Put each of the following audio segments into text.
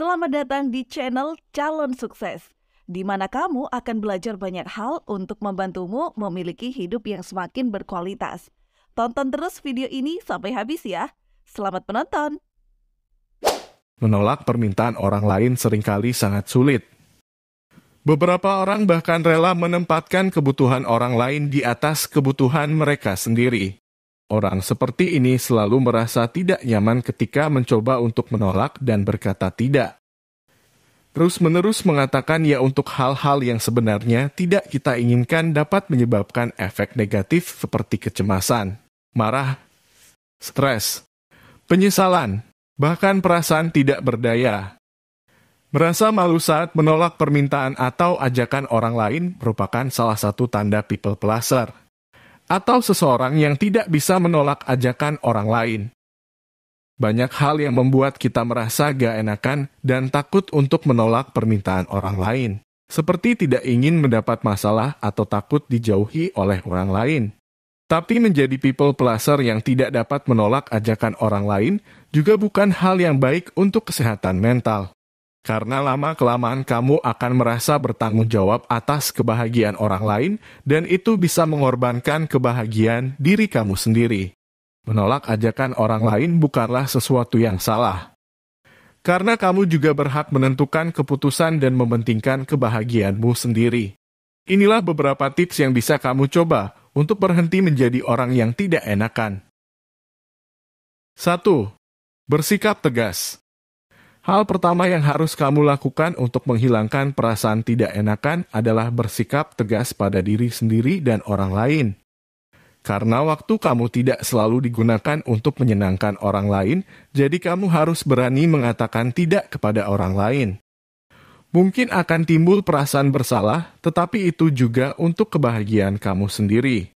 Selamat datang di channel Calon Sukses, di mana kamu akan belajar banyak hal untuk membantumu memiliki hidup yang semakin berkualitas. Tonton terus video ini sampai habis ya. Selamat menonton! Menolak permintaan orang lain seringkali sangat sulit. Beberapa orang bahkan rela menempatkan kebutuhan orang lain di atas kebutuhan mereka sendiri. Orang seperti ini selalu merasa tidak nyaman ketika mencoba untuk menolak dan berkata tidak. Terus-menerus mengatakan ya untuk hal-hal yang sebenarnya tidak kita inginkan dapat menyebabkan efek negatif seperti kecemasan, marah, stres, penyesalan, bahkan perasaan tidak berdaya. Merasa malu saat menolak permintaan atau ajakan orang lain merupakan salah satu tanda people pleaser, atau seseorang yang tidak bisa menolak ajakan orang lain. Banyak hal yang membuat kita merasa gak enakan dan takut untuk menolak permintaan orang lain, seperti tidak ingin mendapat masalah atau takut dijauhi oleh orang lain. Tapi menjadi people pleaser yang tidak dapat menolak ajakan orang lain juga bukan hal yang baik untuk kesehatan mental. Karena lama-kelamaan kamu akan merasa bertanggung jawab atas kebahagiaan orang lain dan itu bisa mengorbankan kebahagiaan diri kamu sendiri. Menolak ajakan orang lain bukanlah sesuatu yang salah. Karena kamu juga berhak menentukan keputusan dan mementingkan kebahagiaanmu sendiri. Inilah beberapa tips yang bisa kamu coba untuk berhenti menjadi orang yang tidak enakan. 1. Bersikap tegas. Hal pertama yang harus kamu lakukan untuk menghilangkan perasaan tidak enakan adalah bersikap tegas pada diri sendiri dan orang lain. Karena waktu kamu tidak selalu digunakan untuk menyenangkan orang lain, jadi kamu harus berani mengatakan tidak kepada orang lain. Mungkin akan timbul perasaan bersalah, tetapi itu juga untuk kebahagiaan kamu sendiri.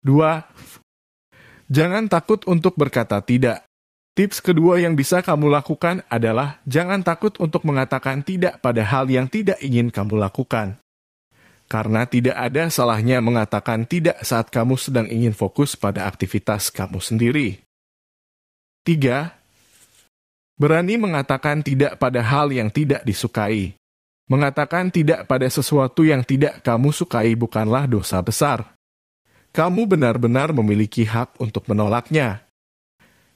2. Jangan takut untuk berkata tidak. Tips kedua yang bisa kamu lakukan adalah jangan takut untuk mengatakan tidak pada hal yang tidak ingin kamu lakukan. Karena tidak ada salahnya mengatakan tidak saat kamu sedang ingin fokus pada aktivitas kamu sendiri. 3. Berani mengatakan tidak pada hal yang tidak disukai. Mengatakan tidak pada sesuatu yang tidak kamu sukai bukanlah dosa besar. Kamu benar-benar memiliki hak untuk menolaknya.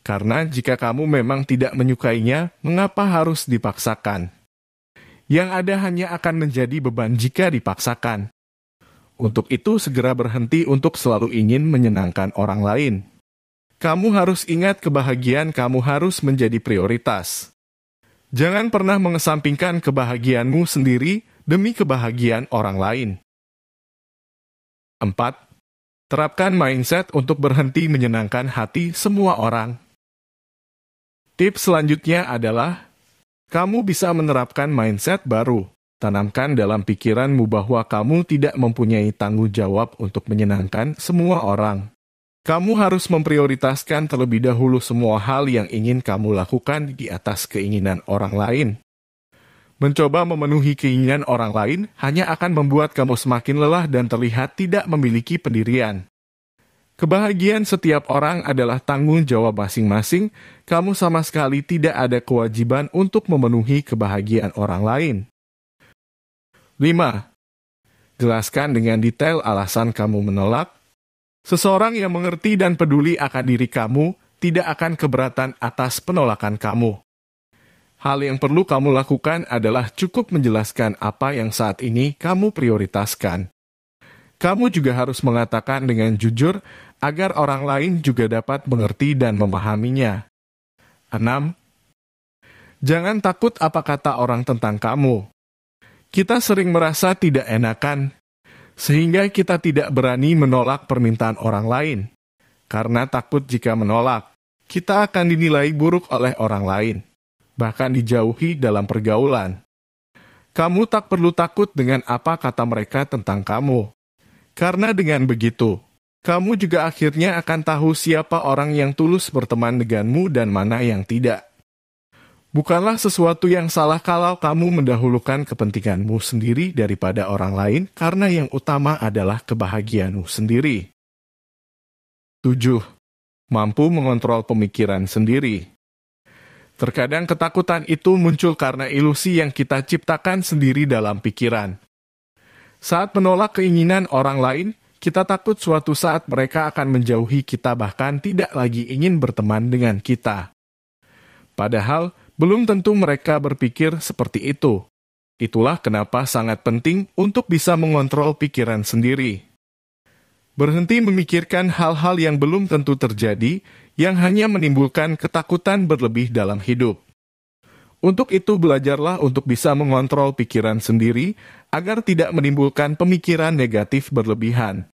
Karena jika kamu memang tidak menyukainya, mengapa harus dipaksakan? Yang ada hanya akan menjadi beban jika dipaksakan. Untuk itu segera berhenti untuk selalu ingin menyenangkan orang lain. Kamu harus ingat kebahagiaan kamu harus menjadi prioritas. Jangan pernah mengesampingkan kebahagiaanmu sendiri demi kebahagiaan orang lain. 4. Terapkan mindset untuk berhenti menyenangkan hati semua orang. Tips selanjutnya adalah, kamu bisa menerapkan mindset baru. Tanamkan dalam pikiranmu bahwa kamu tidak mempunyai tanggung jawab untuk menyenangkan semua orang. Kamu harus memprioritaskan terlebih dahulu semua hal yang ingin kamu lakukan di atas keinginan orang lain. Mencoba memenuhi keinginan orang lain hanya akan membuat kamu semakin lelah dan terlihat tidak memiliki pendirian. Kebahagiaan setiap orang adalah tanggung jawab masing-masing, kamu sama sekali tidak ada kewajiban untuk memenuhi kebahagiaan orang lain. 5. Jelaskan dengan detail alasan kamu menolak. Seseorang yang mengerti dan peduli akan diri kamu tidak akan keberatan atas penolakan kamu. Hal yang perlu kamu lakukan adalah cukup menjelaskan apa yang saat ini kamu prioritaskan. Kamu juga harus mengatakan dengan jujur agar orang lain juga dapat mengerti dan memahaminya. 6. Jangan takut apa kata orang tentang kamu. Kita sering merasa tidak enakan, sehingga kita tidak berani menolak permintaan orang lain. Karena takut jika menolak, kita akan dinilai buruk oleh orang lain, bahkan dijauhi dalam pergaulan. Kamu tak perlu takut dengan apa kata mereka tentang kamu. Karena dengan begitu, kamu juga akhirnya akan tahu siapa orang yang tulus berteman denganmu dan mana yang tidak. Bukanlah sesuatu yang salah kalau kamu mendahulukan kepentinganmu sendiri daripada orang lain, karena yang utama adalah kebahagiaanmu sendiri. 7. Mampu mengontrol pemikiran sendiri. Terkadang ketakutan itu muncul karena ilusi yang kita ciptakan sendiri dalam pikiran. Saat menolak keinginan orang lain, kita takut suatu saat mereka akan menjauhi kita bahkan tidak lagi ingin berteman dengan kita. Padahal, belum tentu mereka berpikir seperti itu. Itulah kenapa sangat penting untuk bisa mengontrol pikiran sendiri. Berhenti memikirkan hal-hal yang belum tentu terjadi, yang hanya menimbulkan ketakutan berlebih dalam hidup. Untuk itu, belajarlah untuk bisa mengontrol pikiran sendiri agar tidak menimbulkan pemikiran negatif berlebihan.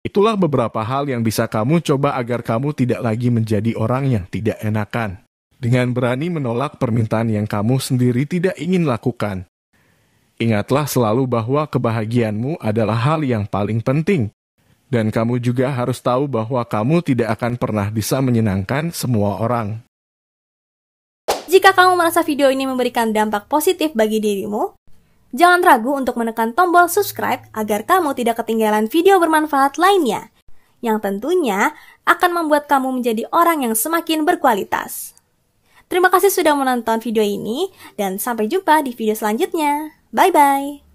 Itulah beberapa hal yang bisa kamu coba agar kamu tidak lagi menjadi orang yang tidak enakan. Dengan berani menolak permintaan yang kamu sendiri tidak ingin lakukan. Ingatlah selalu bahwa kebahagiaanmu adalah hal yang paling penting. Dan kamu juga harus tahu bahwa kamu tidak akan pernah bisa menyenangkan semua orang. Jika kamu merasa video ini memberikan dampak positif bagi dirimu, jangan ragu untuk menekan tombol subscribe agar kamu tidak ketinggalan video bermanfaat lainnya, yang tentunya akan membuat kamu menjadi orang yang semakin berkualitas. Terima kasih sudah menonton video ini, dan sampai jumpa di video selanjutnya. Bye-bye!